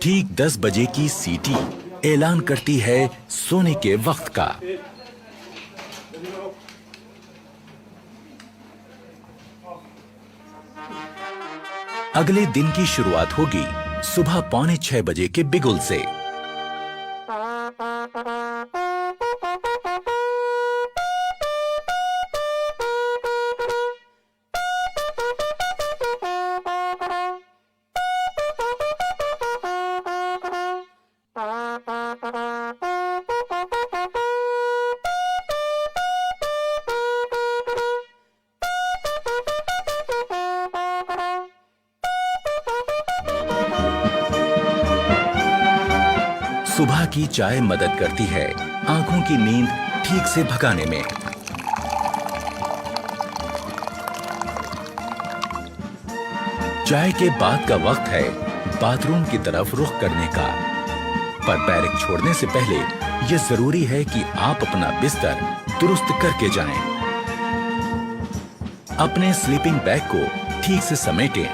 ठीक 10 बजे की सीटी ऐलान करती है सोने के वक्त का। अगले दिन की शुरुआत होगी सुबह 5:45 बजे के बिगुल से। सुबह की चाय मदद करती है आंखों की नींद ठीक से भगाने में। चाय के बाद का वक्त है बाथरूम की तरफ रुख करने का। पर बैरक छोड़ने से पहले यह जरूरी है कि आप अपना बिस्तर दुरुस्त करके जाएं। अपने स्लीपिंग बैग को ठीक से समेटें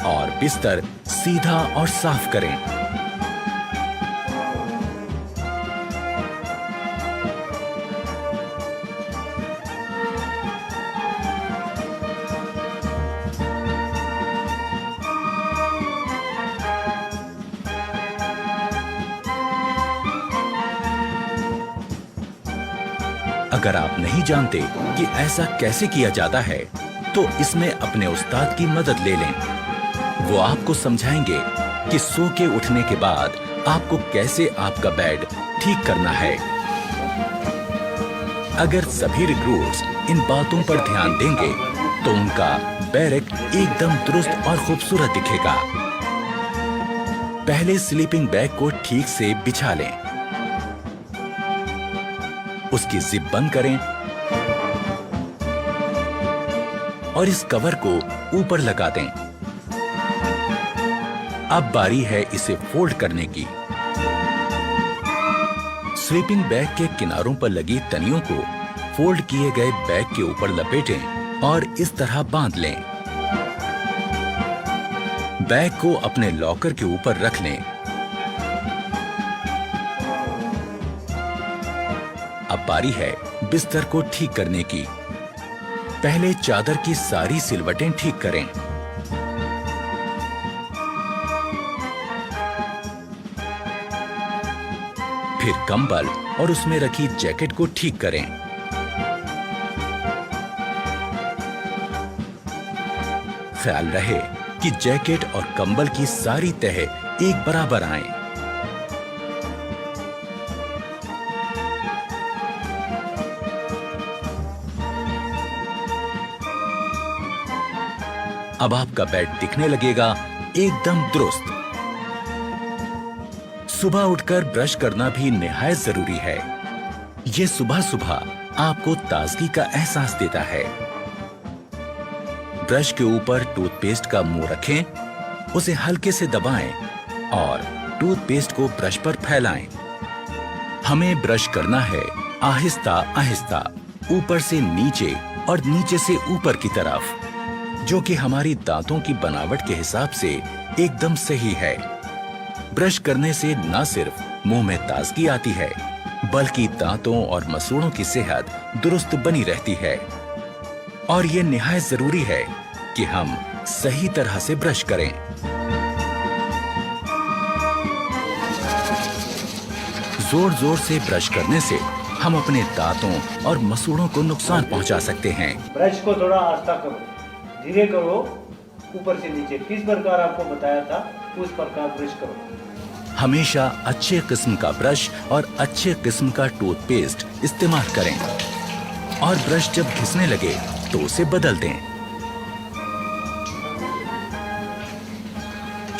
और बिस्तर सीधा और साफ करें। अगर आप नहीं जानते कि ऐसा कैसे किया जाता है, तो इसमें अपने उस्ताद की मदद ले लें। वो आपको समझाएंगे कि सो के उठने के बाद आपको कैसे आपका बेड ठीक करना है। अगर सभी रिक्रूट्स इन बातों पर ध्यान देंगे, तो उनका बैरक एकदम दुरुस्त और खूबसूरत दिखेगा। पहले स्लीपिंग बैग को ठीक से बिछा लें, उसकी जिप बंद करें और इस कवर को ऊपर लगा दें। अब बारी है इसे फोल्ड करने की। स्लीपिंग बैग के किनारों पर लगी तनियों को फोल्ड किए गए बैग के ऊपर लपेटें और इस तरह बांध लें। बैग को अपने लॉकर के ऊपर रख लें। अब बारी है बिस्तर को ठीक करने की। पहले चादर की सारी सिलवटें ठीक करें। फिर कंबल और उसमें रखी जैकेट को ठीक करें। ख्याल रहे कि जैकेट और कंबल की सारी तह एक बराबर आएं। अब आपका बेड दिखने लगेगा एकदम दुरुस्त। सुबह उठकर ब्रश करना भी निहायत जरूरी है। ये सुबह सुबह आपको ताजगी का एहसास देता है। ब्रश के ऊपर टूथपेस्ट का मुंह रखें, उसे हल्के से दबाएं और टूथपेस्ट को ब्रश पर फैलाएं। हमें ब्रश करना है आहिस्ता आहिस्ता, ऊपर से नीचे और नीचे से ऊपर की तरफ, जो कि हमारी दांतों की बनावट के हिसाब से एकदम सही है। ब्रश करने से न सिर्फ मुंह में ताजगी आती है, बल्कि दांतों और मसूड़ों की सेहत दुरुस्त बनी रहती है। और ये निहायत जरूरी है कि हम सही तरह से ब्रश करें। जोर जोर से ब्रश करने से हम अपने दांतों और मसूड़ों को नुकसान पहुंचा सकते हैं। ब्रश को थोड़ा आस्था करो, धीरे करो, ऊपर से नीचे किस प्रकार आपको बताया था उस प्रकार ब्रश करो। हमेशा अच्छे किस्म का ब्रश और अच्छे किस्म का टूथपेस्ट इस्तेमाल करें और ब्रश जब घिसने लगे तो उसे बदल दें।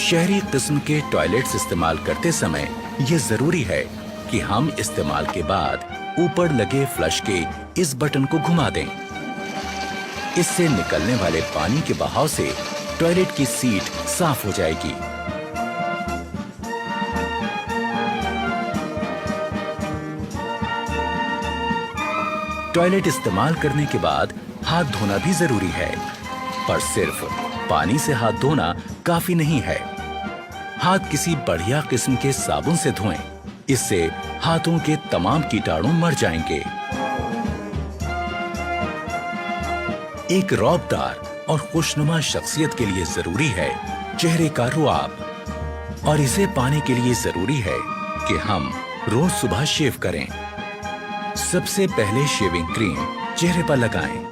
शहरी किस्म के टॉयलेट्स इस्तेमाल करते समय यह जरूरी है कि हम इस्तेमाल के बाद ऊपर लगे फ्लश के इस बटन को घुमा दें। इससे निकलने वाले पानी के बहाव से टॉयलेट की सीट साफ हो जाएगी। टॉयलेट इस्तेमाल करने के बाद हाथ धोना भी जरूरी है, पर सिर्फ पानी से हाथ धोना काफी नहीं है। हाथ किसी बढ़िया किस्म के साबुन से धोएं। इससे हाथों के तमाम कीटाणु मर जाएंगे। एक रौबदार और खुशनुमा शख्सियत के लिए जरूरी है चेहरे का रुआब, और इसे पाने के लिए जरूरी है कि हम रोज सुबह शेव करें। सबसे पहले शेविंग क्रीम चेहरे पर लगाएं,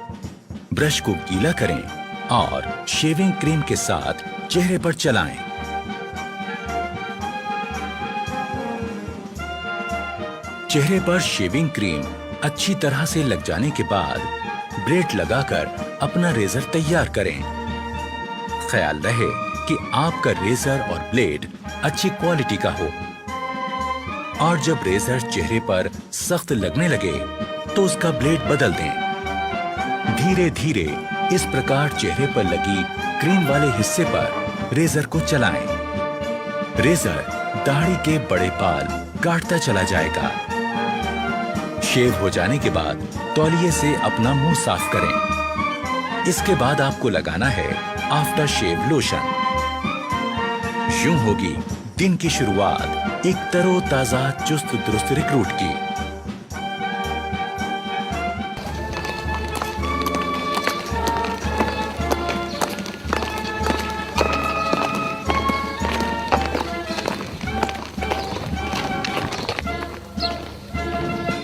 ब्रश को गीला करें और शेविंग क्रीम के साथ चेहरे पर चलाएं। चेहरे पर शेविंग क्रीम अच्छी तरह से लग जाने के बाद ब्लेड लगाकर अपना रेजर तैयार करें। ख्याल रहे कि आपका रेजर और ब्लेड अच्छी क्वालिटी का हो, और जब रेजर चेहरे पर सख्त लगने लगे तो उसका ब्लेड बदल दें। धीरे धीरे इस प्रकार चेहरे पर लगी क्रीम वाले हिस्से पर रेजर को चलाएं। रेजर दाढ़ी के बड़े बाल काटता चला जाएगा। शेव हो जाने के बाद तौलिए से अपना मुंह साफ करें। इसके बाद आपको लगाना है आफ्टर शेव लोशन। यूं होगी दिन की शुरुआत एक तरोताजा चुस्त दुरुस्त रिक्रूट की।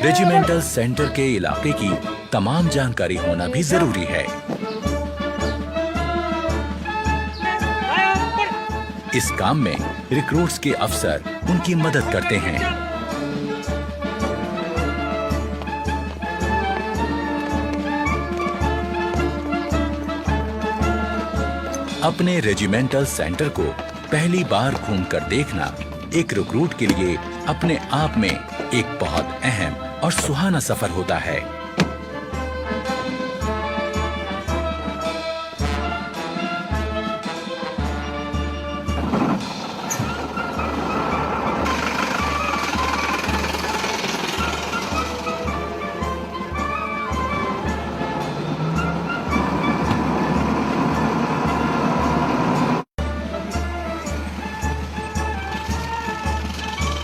रेजिमेंटल सेंटर के इलाके की तमाम जानकारी होना भी जरूरी है। इस काम में रिक्रूट्स के अफसर उनकी मदद करते हैं। अपने रेजिमेंटल सेंटर को पहली बार घूमकर देखना एक रिक्रूट के लिए अपने आप में एक बहुत अहम और सुहाना सफर होता है।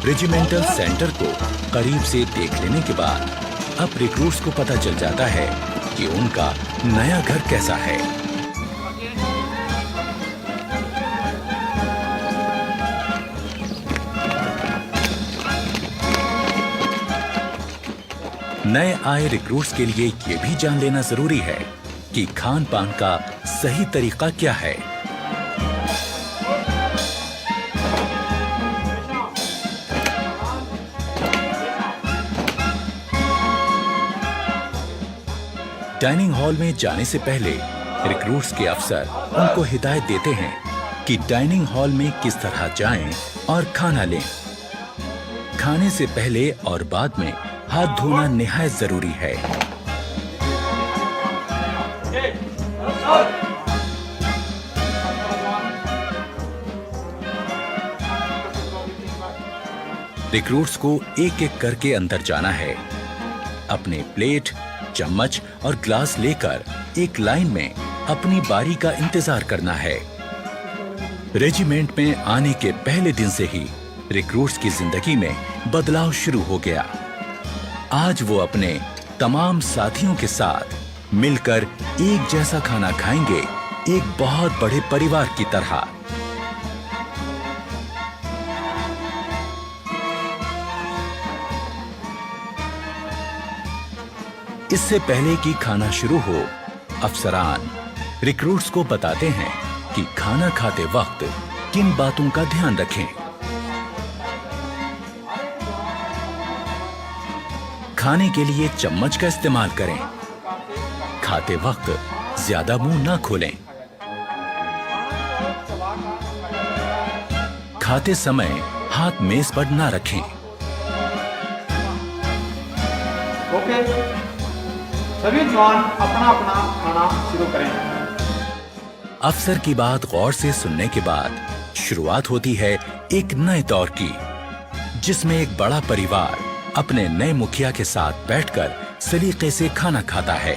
रेजिमेंटल सेंटर को करीब से देख लेने के बाद अब रिक्रूट्स को पता चल जाता है कि उनका नया घर कैसा है। नए आए रिक्रूट्स के लिए ये भी जान लेना जरूरी है कि खान पान का सही तरीका क्या है। डाइनिंग हॉल में जाने से पहले रिक्रूट्स के अफसर उनको हिदायत देते हैं कि डाइनिंग हॉल में किस तरह जाएं और खाना लें। खाने से पहले और बाद में हाथ धोना निहायत जरूरी है। रिक्रूट्स को एक एक करके अंदर जाना है। अपने प्लेट, चम्मच और ग्लास लेकर एक लाइन में अपनी बारी का इंतजार करना है। रेजिमेंट में आने के पहले दिन से ही रिक्रूट्स की जिंदगी में बदलाव शुरू हो गया। आज वो अपने तमाम साथियों के साथ मिलकर एक जैसा खाना खाएंगे, एक बहुत बड़े परिवार की तरह। इससे पहले कि खाना शुरू हो, अफसरान रिक्रूट्स को बताते हैं कि खाना खाते वक्त किन बातों का ध्यान रखें। खाने के लिए चम्मच का इस्तेमाल करें। खाते वक्त ज्यादा मुंह ना खोलें। खाते समय हाथ मेज पर ना रखें। ओके, सभी जवान अपना अपना खाना शुरू करें। अफसर की बात गौर से सुनने के बाद शुरुआत होती है एक नए दौर की, जिसमें एक बड़ा परिवार अपने नए मुखिया के साथ बैठकर सलीके से खाना खाता है।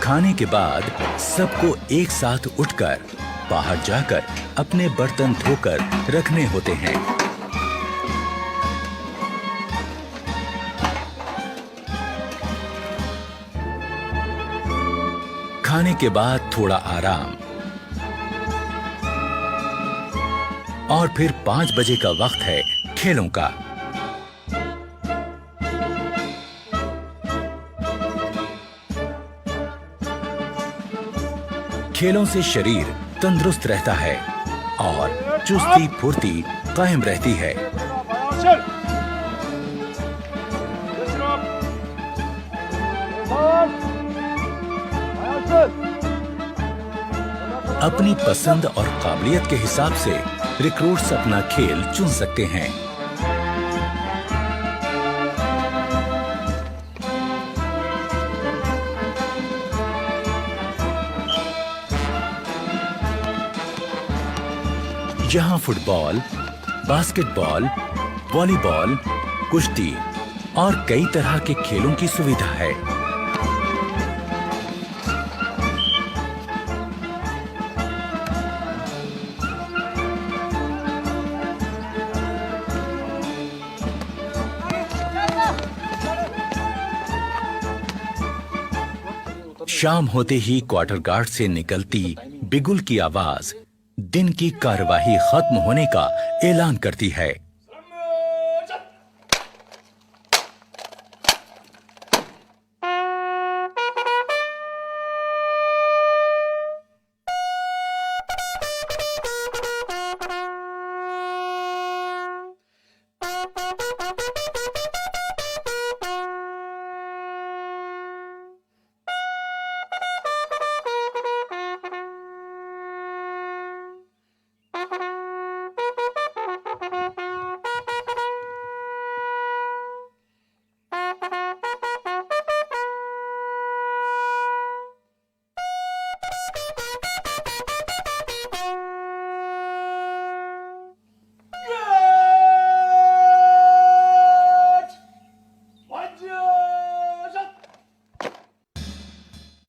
खाने के बाद सबको एक साथ उठकर बाहर जाकर अपने बर्तन धोकर रखने होते हैं। खाने के बाद थोड़ा आराम और फिर 5 बजे का वक्त है खेलों का। खेलों से शरीर तंदुरुस्त रहता है और चुस्ती फुर्ती कायम रहती है। अपनी पसंद और काबिलियत के हिसाब से रिक्रूट्स अपना खेल चुन सकते हैं। यहाँ फुटबॉल, बास्केटबॉल, वॉलीबॉल, कुश्ती और कई तरह के खेलों की सुविधा है। शाम होते ही क्वार्टर गार्ड से निकलती बिगुल की आवाज दिन की कार्यवाही खत्म होने का ऐलान करती है।